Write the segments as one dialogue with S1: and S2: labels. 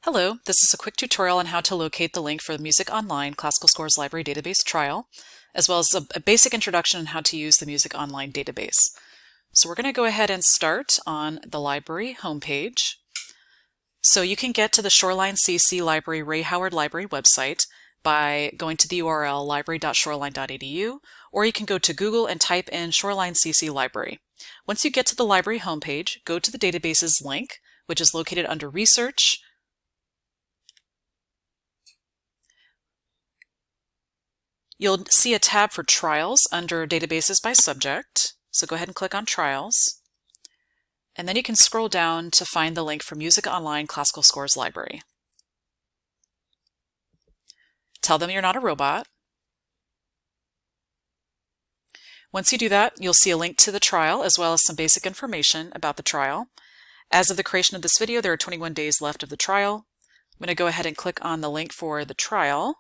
S1: Hello, this is a quick tutorial on how to locate the link for the Music Online Classical Scores Library Database trial, as well as a basic introduction on how to use the Music Online database. So we're going to go ahead and start on the library homepage. So you can get to the Shoreline CC Library Ray Howard Library website by going to the URL library.shoreline.edu, or you can go to Google and type in Shoreline CC Library. Once you get to the library homepage, go to the databases link, which is located under Research. You'll see a tab for Trials under Databases by Subject. So go ahead and click on Trials. And then you can scroll down to find the link for Music Online Classical Scores Library. Tell them you're not a robot. Once you do that, you'll see a link to the trial as well as some basic information about the trial. As of the creation of this video, there are 21 days left of the trial. I'm going to go ahead and click on the link for the trial.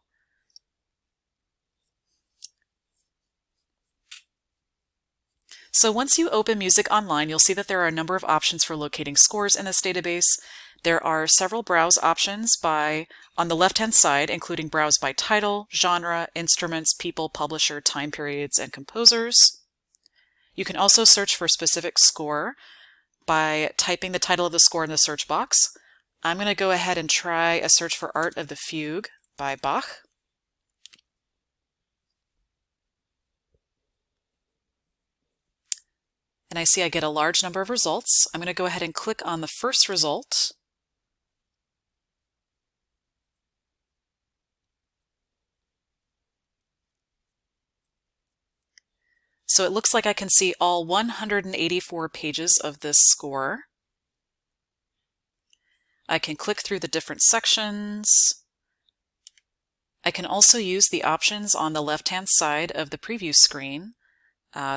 S1: So once you open Music Online, you'll see that there are a number of options for locating scores in this database. There are several browse options on the left-hand side, including browse by title, genre, instruments, people, publisher, time periods, and composers. You can also search for a specific score by typing the title of the score in the search box. I'm going to go ahead and try a search for Art of the Fugue by Bach. And I see I get a large number of results. I'm going to go ahead and click on the first result. So it looks like I can see all 184 pages of this score. I can click through the different sections. I can also use the options on the left-hand side of the preview screen,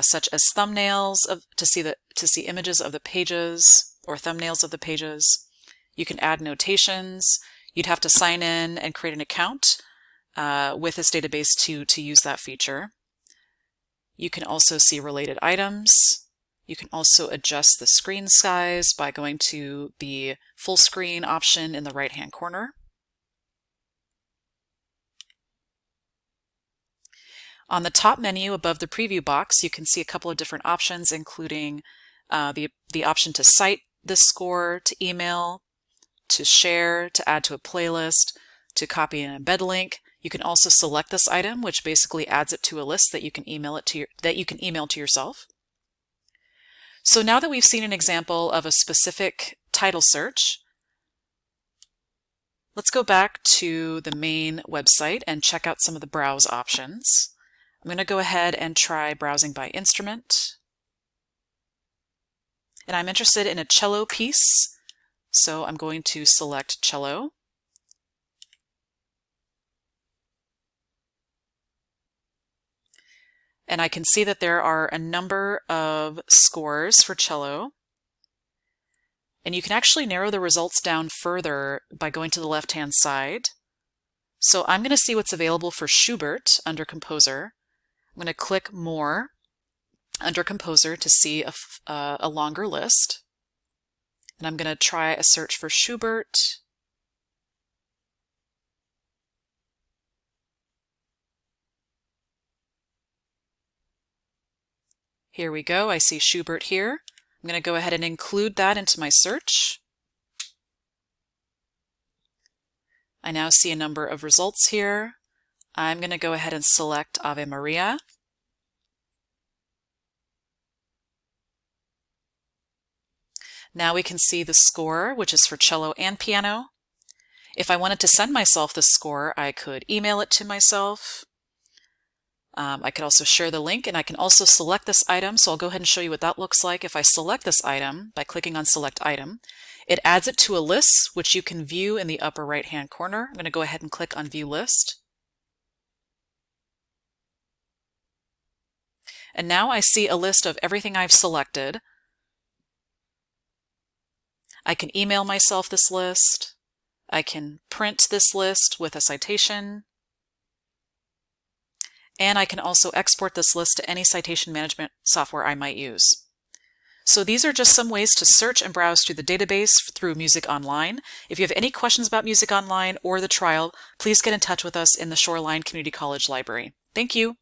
S1: such as thumbnails to see images of the pages or thumbnails of the pages. You can add notations. You'd have to sign in and create an account with this database to use that feature. You can also see related items. You can also adjust the screen size by going to the full screen option in the right-hand corner. On the top menu above the preview box, you can see a couple of different options, including the option to cite this score, to email, to share, to add to a playlist, to copy and embed link. You can also select this item, which basically adds it to a list that you can email to yourself. So now that we've seen an example of a specific title search, let's go back to the main website and check out some of the browse options. I'm going to go ahead and try browsing by instrument. And I'm interested in a cello piece, so I'm going to select cello. And I can see that there are a number of scores for cello. And you can actually narrow the results down further by going to the left-hand side. So I'm going to see what's available for Schubert under Composer. I'm going to click More under Composer to see a longer list. And I'm going to try a search for Schubert. Here we go. I see Schubert here. I'm going to go ahead and include that into my search. I now see a number of results here. I'm going to go ahead and select Ave Maria. Now we can see the score, which is for cello and piano. If I wanted to send myself the score, I could email it to myself. I could also share the link, and I can also select this item. So I'll go ahead and show you what that looks like. If I select this item by clicking on Select Item, it adds it to a list, which you can view in the upper right-hand corner. I'm going to go ahead and click on View List. And now I see a list of everything I've selected. I can email myself this list. I can print this list with a citation. And I can also export this list to any citation management software I might use. So these are just some ways to search and browse through the database through Music Online. If you have any questions about Music Online or the trial, please get in touch with us in the Shoreline Community College Library. Thank you.